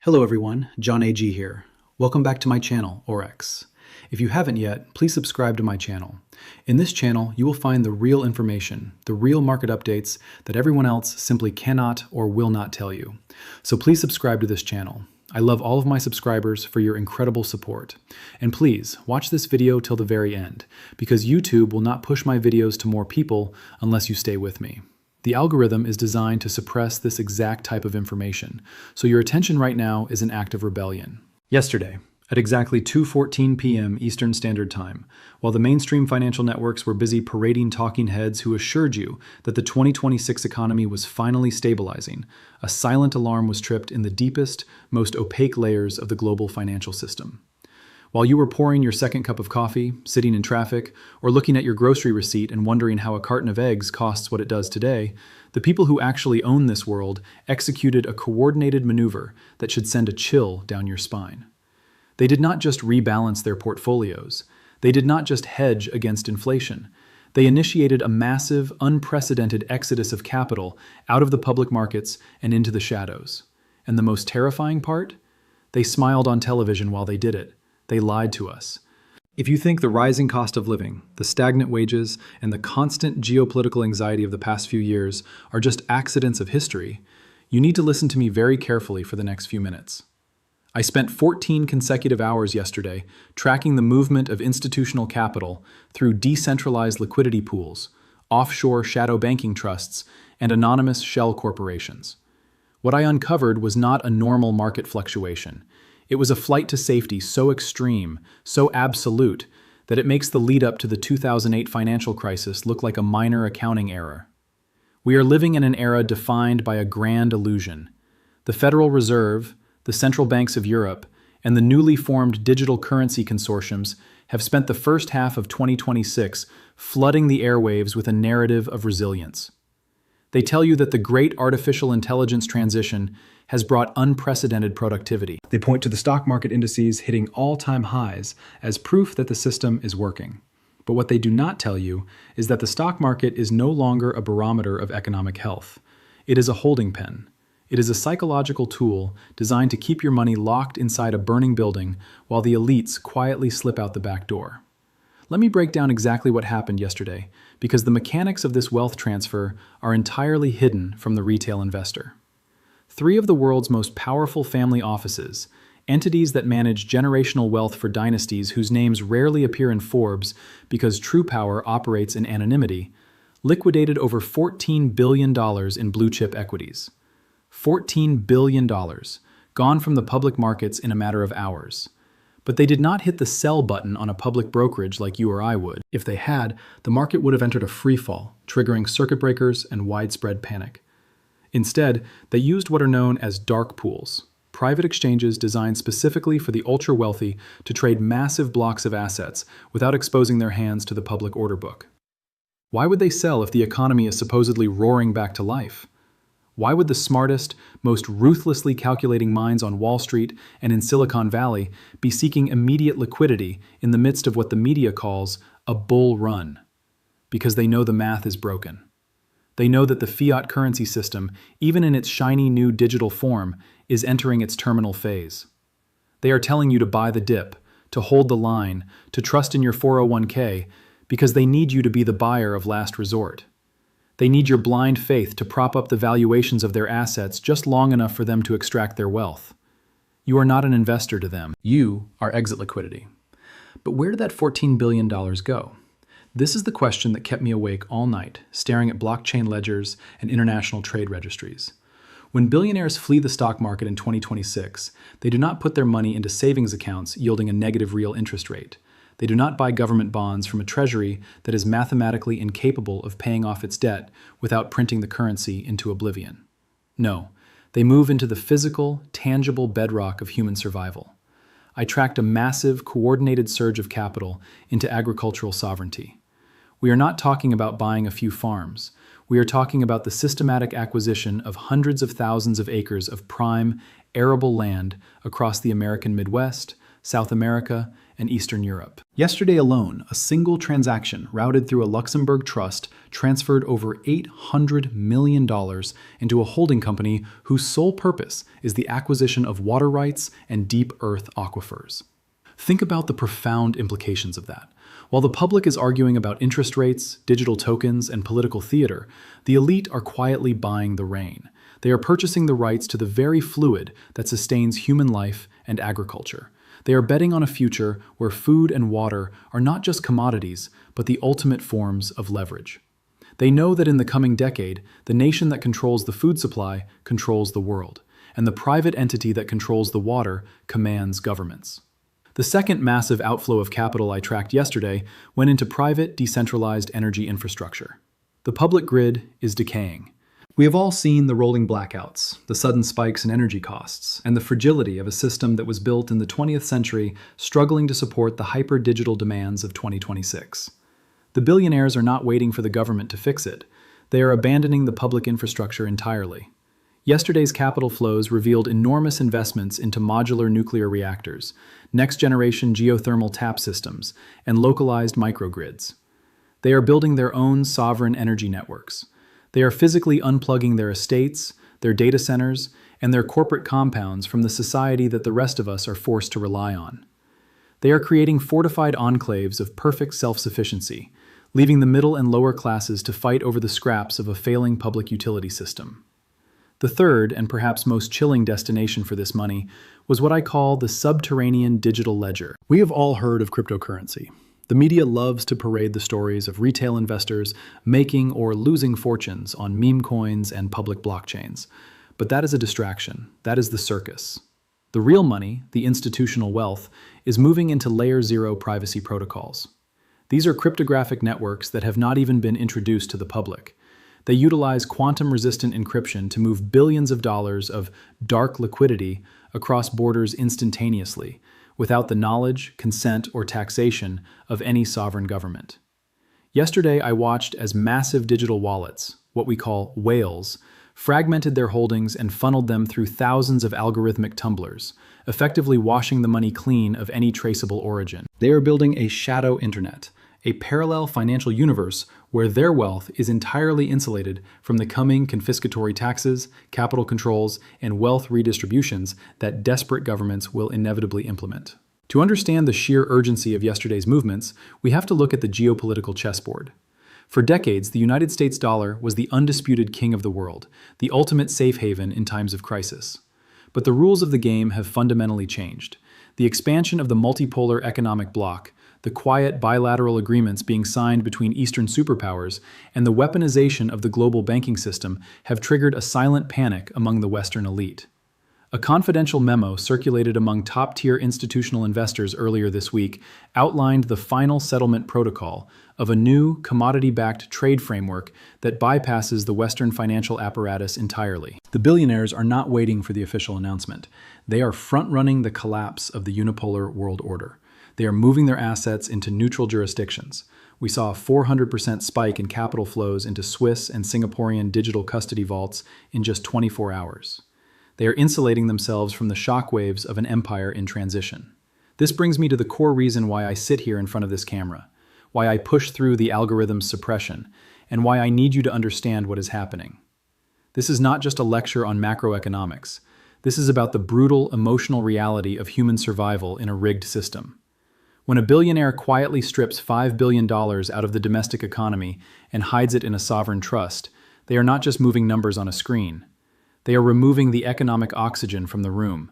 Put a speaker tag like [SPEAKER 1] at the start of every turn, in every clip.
[SPEAKER 1] Hello everyone, John A.G. here. Welcome back to my channel, Aurex. If you haven't yet, please subscribe to my channel. In this channel, you will find the real information, the real market updates that everyone else simply cannot or will not tell you. So please subscribe to this channel. I love all of my subscribers for your incredible support. And please, watch this video till the very end, because YouTube will not push my videos to more people unless you stay with me. The algorithm is designed to suppress this exact type of information, so your attention right now is an act of rebellion. Yesterday, at exactly 2:14 p.m. Eastern Standard Time, while the mainstream financial networks were busy parading talking heads who assured you that the 2026 economy was finally stabilizing, a silent alarm was tripped in the deepest, most opaque layers of the global financial system. While you were pouring your second cup of coffee, sitting in traffic, or looking at your grocery receipt and wondering how a carton of eggs costs what it does today, the people who actually own this world executed a coordinated maneuver that should send a chill down your spine. They did not just rebalance their portfolios. They did not just hedge against inflation. They initiated a massive, unprecedented exodus of capital out of the public markets and into the shadows. And the most terrifying part? They smiled on television while they did it. They lied to us. If you think the rising cost of living, the stagnant wages, and the constant geopolitical anxiety of the past few years are just accidents of history, you need to listen to me very carefully for the next few minutes. I spent 14 consecutive hours yesterday tracking the movement of institutional capital through decentralized liquidity pools, offshore shadow banking trusts, and anonymous shell corporations. What I uncovered was not a normal market fluctuation. It was a flight to safety so extreme, so absolute, that it makes the lead-up to the 2008 financial crisis look like a minor accounting error. We are living in an era defined by a grand illusion. The Federal Reserve, the central banks of Europe, and the newly formed digital currency consortiums have spent the first half of 2026 flooding the airwaves with a narrative of resilience. They tell you that the great artificial intelligence transition has brought unprecedented productivity. They point to the stock market indices hitting all-time highs as proof that the system is working. But what they do not tell you is that the stock market is no longer a barometer of economic health. It is a holding pen. It is a psychological tool designed to keep your money locked inside a burning building while the elites quietly slip out the back door. Let me break down exactly what happened yesterday, because the mechanics of this wealth transfer are entirely hidden from the retail investor. Three of the world's most powerful family offices, entities that manage generational wealth for dynasties whose names rarely appear in Forbes because true power operates in anonymity, liquidated over $14 billion in blue-chip equities. $14 billion, gone from the public markets in a matter of hours. But they did not hit the sell button on a public brokerage like you or I would. If they had, the market would have entered a freefall, triggering circuit breakers and widespread panic. Instead, they used what are known as dark pools, private exchanges designed specifically for the ultra-wealthy to trade massive blocks of assets without exposing their hands to the public order book. Why would they sell if the economy is supposedly roaring back to life? Why would the smartest, most ruthlessly calculating minds on Wall Street and in Silicon Valley be seeking immediate liquidity in the midst of what the media calls a bull run? Because they know the math is broken. They know that the fiat currency system, even in its shiny new digital form, is entering its terminal phase. They are telling you to buy the dip, to hold the line, to trust in your 401k, because they need you to be the buyer of last resort. They need your blind faith to prop up the valuations of their assets just long enough for them to extract their wealth. You are not an investor to them. You are exit liquidity. But where did that $14 billion go? This is the question that kept me awake all night, staring at blockchain ledgers and international trade registries. When billionaires flee the stock market in 2026, they do not put their money into savings accounts yielding a negative real interest rate. They do not buy government bonds from a treasury that is mathematically incapable of paying off its debt without printing the currency into oblivion. No, they move into the physical, tangible bedrock of human survival. I tracked a massive, coordinated surge of capital into agricultural sovereignty. We are not talking about buying a few farms. We are talking about the systematic acquisition of hundreds of thousands of acres of prime, arable land across the American Midwest, South America, and Eastern Europe. Yesterday alone, a single transaction routed through a Luxembourg trust transferred over $800 million into a holding company whose sole purpose is the acquisition of water rights and deep earth aquifers. Think about the profound implications of that. While the public is arguing about interest rates, digital tokens, and political theater, the elite are quietly buying the rain. They are purchasing the rights to the very fluid that sustains human life and agriculture. They are betting on a future where food and water are not just commodities, but the ultimate forms of leverage. They know that in the coming decade, the nation that controls the food supply controls the world, and the private entity that controls the water commands governments. The second massive outflow of capital I tracked yesterday went into private, decentralized energy infrastructure. The public grid is decaying. We have all seen the rolling blackouts, the sudden spikes in energy costs, and the fragility of a system that was built in the 20th century struggling to support the hyper-digital demands of 2026. The billionaires are not waiting for the government to fix it. They are abandoning the public infrastructure entirely. Yesterday's capital flows revealed enormous investments into modular nuclear reactors, next-generation geothermal tap systems, and localized microgrids. They are building their own sovereign energy networks. They are physically unplugging their estates, their data centers, and their corporate compounds from the society that the rest of us are forced to rely on. They are creating fortified enclaves of perfect self-sufficiency, leaving the middle and lower classes to fight over the scraps of a failing public utility system. The third, and perhaps most chilling destination for this money, was what I call the subterranean digital ledger. We have all heard of cryptocurrency. The media loves to parade the stories of retail investors making or losing fortunes on meme coins and public blockchains. But that is a distraction. That is the circus. The real money, the institutional wealth, is moving into layer zero privacy protocols. These are cryptographic networks that have not even been introduced to the public. They utilize quantum-resistant encryption to move billions of dollars of dark liquidity across borders instantaneously, without the knowledge, consent, or taxation of any sovereign government. Yesterday, I watched as massive digital wallets, what we call whales, fragmented their holdings and funneled them through thousands of algorithmic tumblers, effectively washing the money clean of any traceable origin. They are building a shadow internet, a parallel financial universe where their wealth is entirely insulated from the coming confiscatory taxes, capital controls, and wealth redistributions that desperate governments will inevitably implement. To understand the sheer urgency of yesterday's movements, we have to look at the geopolitical chessboard. For decades, the United States dollar was the undisputed king of the world, the ultimate safe haven in times of crisis. But the rules of the game have fundamentally changed. The expansion of the multipolar economic bloc, the quiet bilateral agreements being signed between Eastern superpowers, and the weaponization of the global banking system have triggered a silent panic among the Western elite. A confidential memo circulated among top-tier institutional investors earlier this week outlined the final settlement protocol of a new commodity-backed trade framework that bypasses the Western financial apparatus entirely. The billionaires are not waiting for the official announcement. They are front-running the collapse of the unipolar world order. They are moving their assets into neutral jurisdictions. We saw a 400% spike in capital flows into Swiss and Singaporean digital custody vaults in just 24 hours. They are insulating themselves from the shockwaves of an empire in transition. This brings me to the core reason why I sit here in front of this camera, why I push through the algorithm's suppression, and why I need you to understand what is happening. This is not just a lecture on macroeconomics. This is about the brutal, emotional reality of human survival in a rigged system. When a billionaire quietly strips $5 billion out of the domestic economy and hides it in a sovereign trust, they are not just moving numbers on a screen. They are removing the economic oxygen from the room.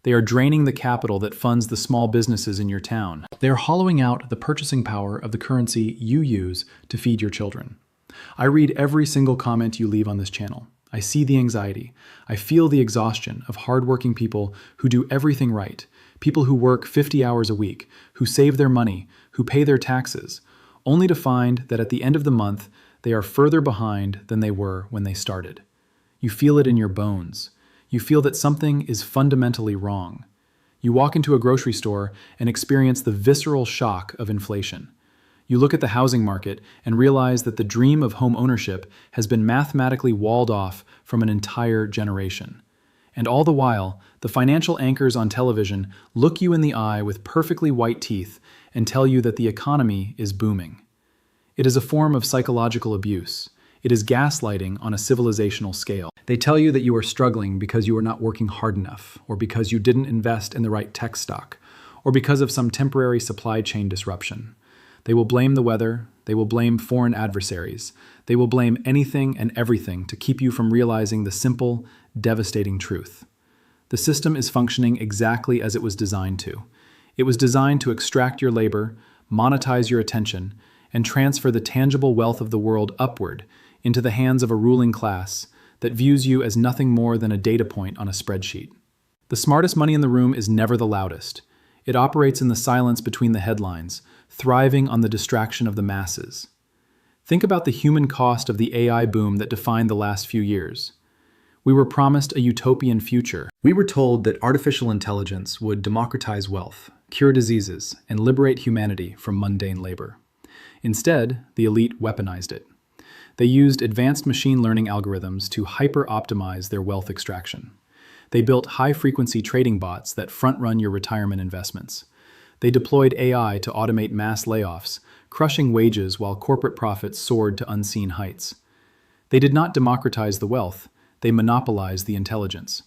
[SPEAKER 1] They are draining the capital that funds the small businesses in your town. They are hollowing out the purchasing power of the currency you use to feed your children. I read every single comment you leave on this channel. I see the anxiety. I feel the exhaustion of hardworking people who do everything right. People who work 50 hours a week, who save their money, who pay their taxes, only to find that at the end of the month, they are further behind than they were when they started. You feel it in your bones. You feel that something is fundamentally wrong. You walk into a grocery store and experience the visceral shock of inflation. You look at the housing market and realize that the dream of home ownership has been mathematically walled off from an entire generation. And all the while, the financial anchors on television look you in the eye with perfectly white teeth and tell you that the economy is booming. It is a form of psychological abuse. It is gaslighting on a civilizational scale. They tell you that you are struggling because you are not working hard enough, or because you didn't invest in the right tech stock, or because of some temporary supply chain disruption. They will blame the weather, they will blame foreign adversaries, they will blame anything and everything to keep you from realizing the simple, devastating truth. The system is functioning exactly as it was designed to. It was designed to extract your labor, monetize your attention, and transfer the tangible wealth of the world upward into the hands of a ruling class that views you as nothing more than a data point on a spreadsheet. The smartest money in the room is never the loudest. It operates in the silence between the headlines, thriving on the distraction of the masses. Think about the human cost of the AI boom that defined the last few years. We were promised a utopian future. We were told that artificial intelligence would democratize wealth, cure diseases, and liberate humanity from mundane labor. Instead, the elite weaponized it. They used advanced machine learning algorithms to hyper-optimize their wealth extraction. They built high-frequency trading bots that front-run your retirement investments. They deployed AI to automate mass layoffs, crushing wages while corporate profits soared to unseen heights. They did not democratize the wealth, they monopolized the intelligence.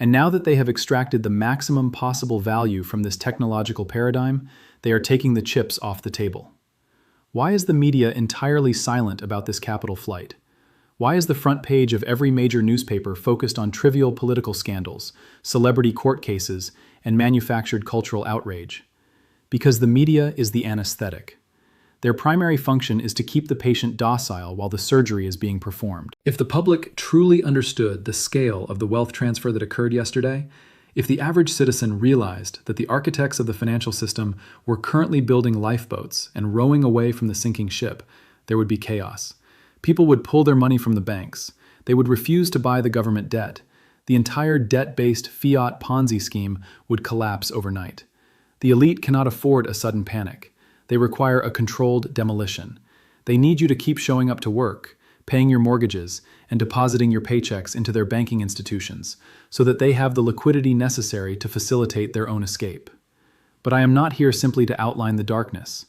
[SPEAKER 1] And now that they have extracted the maximum possible value from this technological paradigm, they are taking the chips off the table. Why is the media entirely silent about this capital flight? Why is the front page of every major newspaper focused on trivial political scandals, celebrity court cases, and manufactured cultural outrage? Because the media is the anesthetic. Their primary function is to keep the patient docile while the surgery is being performed. If the public truly understood the scale of the wealth transfer that occurred yesterday, if the average citizen realized that the architects of the financial system were currently building lifeboats and rowing away from the sinking ship, there would be chaos. People would pull their money from the banks. They would refuse to buy the government debt. The entire debt-based fiat Ponzi scheme would collapse overnight. The elite cannot afford a sudden panic. They require a controlled demolition. They need you to keep showing up to work, paying your mortgages, and depositing your paychecks into their banking institutions, so that they have the liquidity necessary to facilitate their own escape. But I am not here simply to outline the darkness.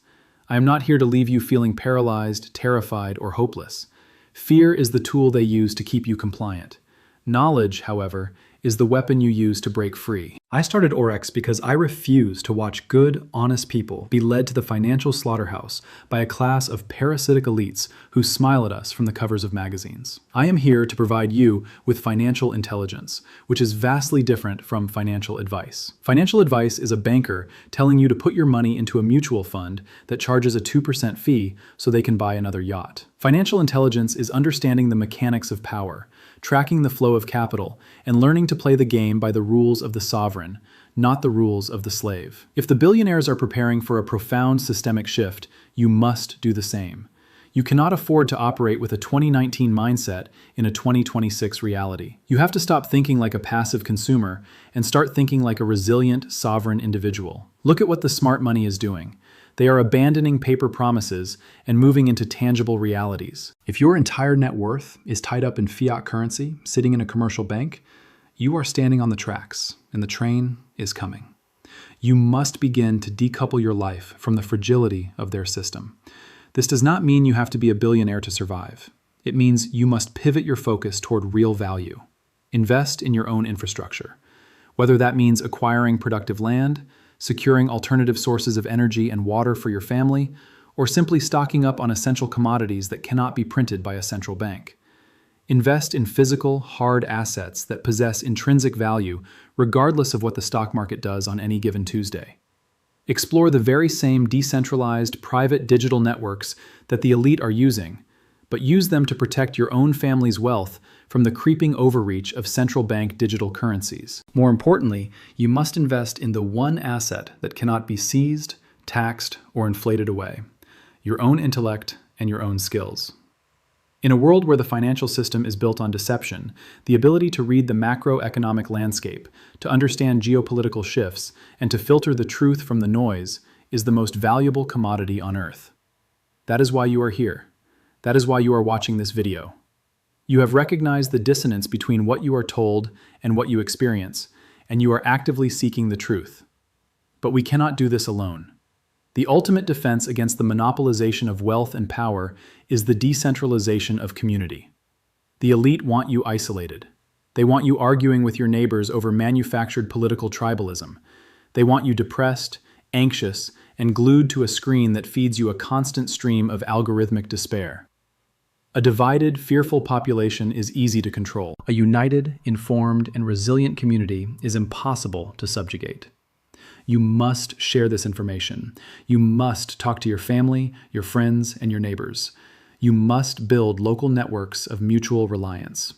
[SPEAKER 1] I am not here to leave you feeling paralyzed, terrified, or hopeless. Fear is the tool they use to keep you compliant. Knowledge, however, is the weapon you use to break free. I started Aurex because I refuse to watch good, honest people be led to the financial slaughterhouse by a class of parasitic elites who smile at us from the covers of magazines. I am here to provide you with financial intelligence, which is vastly different from financial advice. Financial advice is a banker telling you to put your money into a mutual fund that charges a 2% fee so they can buy another yacht. Financial intelligence is understanding the mechanics of power, tracking the flow of capital, and learning to play the game by the rules of the sovereign, not the rules of the slave. If the billionaires are preparing for a profound systemic shift, you must do the same. You cannot afford to operate with a 2019 mindset in a 2026 reality. You have to stop thinking like a passive consumer and start thinking like a resilient, sovereign individual. Look at what the smart money is doing. They are abandoning paper promises and moving into tangible realities. If your entire net worth is tied up in fiat currency, sitting in a commercial bank, you are standing on the tracks, and the train is coming. You must begin to decouple your life from the fragility of their system. This does not mean you have to be a billionaire to survive. It means you must pivot your focus toward real value. Invest in your own infrastructure. Whether that means acquiring productive land, securing alternative sources of energy and water for your family, or simply stocking up on essential commodities that cannot be printed by a central bank. Invest in physical, hard assets that possess intrinsic value regardless of what the stock market does on any given Tuesday. Explore the very same decentralized, private digital networks that the elite are using, but use them to protect your own family's wealth from the creeping overreach of central bank digital currencies. More importantly, you must invest in the one asset that cannot be seized, taxed, or inflated away: your own intellect and your own skills. In a world where the financial system is built on deception, the ability to read the macroeconomic landscape, to understand geopolitical shifts, and to filter the truth from the noise is the most valuable commodity on earth. That is why you are here. That is why you are watching this video. You have recognized the dissonance between what you are told and what you experience, and you are actively seeking the truth. But we cannot do this alone. The ultimate defense against the monopolization of wealth and power is the decentralization of community. The elite want you isolated. They want you arguing with your neighbors over manufactured political tribalism. They want you depressed, anxious, and glued to a screen that feeds you a constant stream of algorithmic despair. A divided, fearful population is easy to control. A united, informed, and resilient community is impossible to subjugate. You must share this information. You must talk to your family, your friends, and your neighbors. You must build local networks of mutual reliance.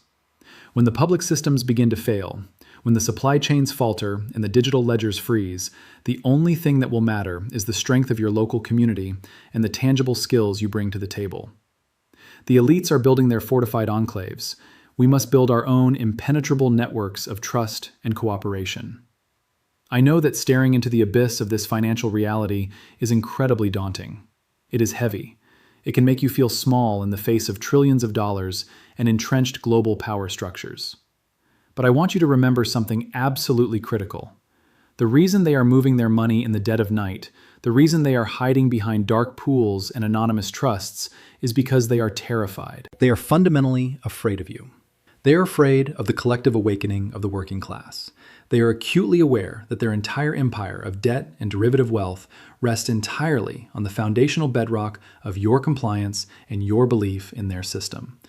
[SPEAKER 1] When the public systems begin to fail, when the supply chains falter and the digital ledgers freeze, the only thing that will matter is the strength of your local community and the tangible skills you bring to the table. The elites are building their fortified enclaves. We must build our own impenetrable networks of trust and cooperation. I know that staring into the abyss of this financial reality is incredibly daunting. It is heavy. It can make you feel small in the face of trillions of dollars and entrenched global power structures. But I want you to remember something absolutely critical. The reason they are moving their money in the dead of night, the reason they are hiding behind dark pools and anonymous trusts, is because they are terrified. They are fundamentally afraid of you. They are afraid of the collective awakening of the working class. They are acutely aware that their entire empire of debt and derivative wealth rests entirely on the foundational bedrock of your compliance and your belief in their system.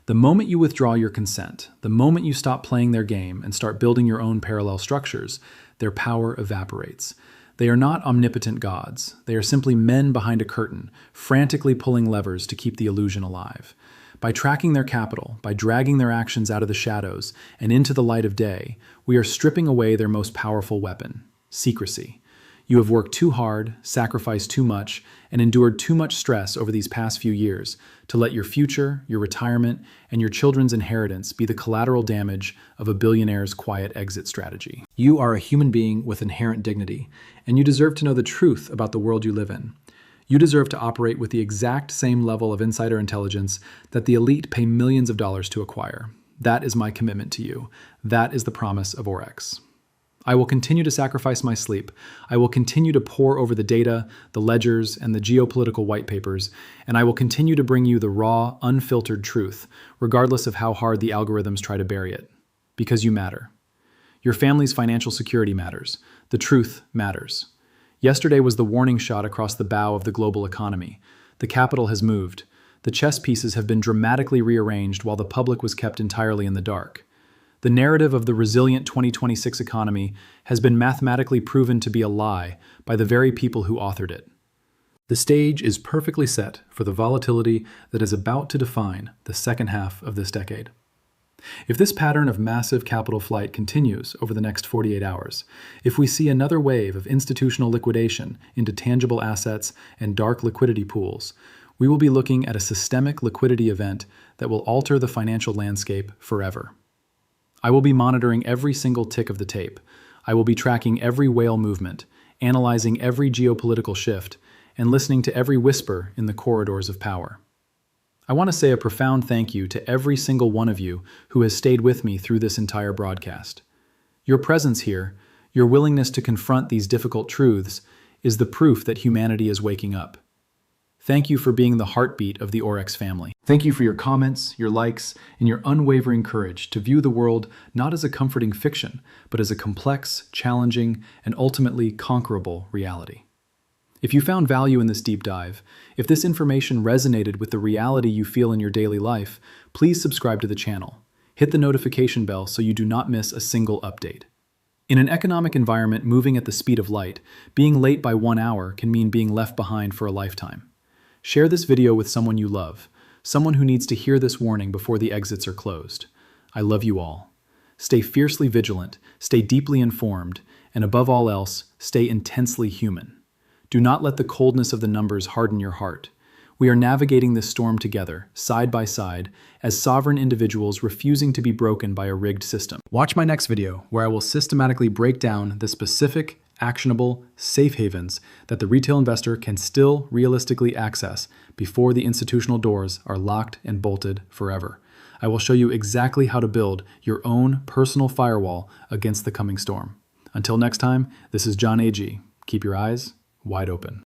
[SPEAKER 1] The moment you withdraw your consent, the moment you stop playing their game and start building your own parallel structures, their power evaporates. They are not omnipotent gods. They are simply men behind a curtain, frantically pulling levers to keep the illusion alive. By tracking their capital, by dragging their actions out of the shadows and into the light of day, we are stripping away their most powerful weapon, secrecy. You have worked too hard, sacrificed too much, and endured too much stress over these past few years to let your future, your retirement, and your children's inheritance be the collateral damage of a billionaire's quiet exit strategy. You are a human being with inherent dignity, and you deserve to know the truth about the world you live in. You deserve to operate with the exact same level of insider intelligence that the elite pay millions of dollars to acquire. That is my commitment to you. That is the promise of Aurex. I will continue to sacrifice my sleep. I will continue to pore over the data, the ledgers, and the geopolitical white papers, and I will continue to bring you the raw, unfiltered truth, regardless of how hard the algorithms try to bury it. Because you matter. Your family's financial security matters. The truth matters. Yesterday was the warning shot across the bow of the global economy. The capital has moved. The chess pieces have been dramatically rearranged while the public was kept entirely in the dark. The narrative of the resilient 2026 economy has been mathematically proven to be a lie by the very people who authored it. The stage is perfectly set for the volatility that is about to define the second half of this decade. If this pattern of massive capital flight continues over the next 48 hours, if we see another wave of institutional liquidation into tangible assets and dark liquidity pools, we will be looking at a systemic liquidity event that will alter the financial landscape forever. I will be monitoring every single tick of the tape. I will be tracking every whale movement, analyzing every geopolitical shift, and listening to every whisper in the corridors of power. I want to say a profound thank you to every single one of you who has stayed with me through this entire broadcast. Your presence here, your willingness to confront these difficult truths, is the proof that humanity is waking up. Thank you for being the heartbeat of the Aurex family. Thank you for your comments, your likes, and your unwavering courage to view the world not as a comforting fiction, but as a complex, challenging, and ultimately conquerable reality. If you found value in this deep dive, if this information resonated with the reality you feel in your daily life, please subscribe to the channel. Hit the notification bell so you do not miss a single update. In an economic environment moving at the speed of light, being late by 1 hour can mean being left behind for a lifetime. Share this video with someone you love, someone who needs to hear this warning before the exits are closed. I love you all. Stay fiercely vigilant, stay deeply informed, and above all else, stay intensely human. Do not let the coldness of the numbers harden your heart. We are navigating this storm together, side by side, as sovereign individuals refusing to be broken by a rigged system. Watch my next video, where I will systematically break down the specific, actionable, safe havens that the retail investor can still realistically access before the institutional doors are locked and bolted forever. I will show you exactly how to build your own personal firewall against the coming storm. Until next time, this is John A.G. Keep your eyes wide open.